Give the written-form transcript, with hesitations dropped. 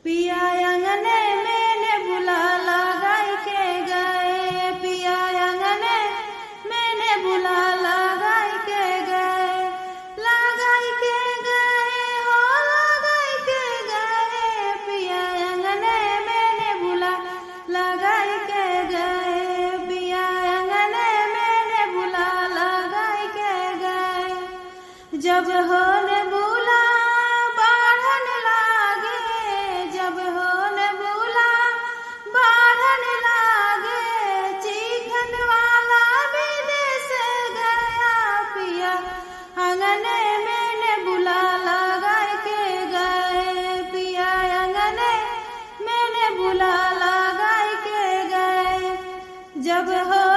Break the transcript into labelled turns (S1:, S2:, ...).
S1: पिया अंगने मैंने बुला लगाई के गए, पिया अंगने मैंने बुला लगाई के गए, लगाई के गए हो लगाई के गए, पिया अंगने मैंने बुला लगाई के गए, पिया अंगने मैंने बुला लगाई के गए। जब होने बुला बाढ़न लागे, जब होने बुला बाढ़न लागे, चीखन वाला विदेश गया, पिया अंगने मैंने बुला लगाई के गए, पिया अंगने मैंने बुला लगाई के गए। जब हो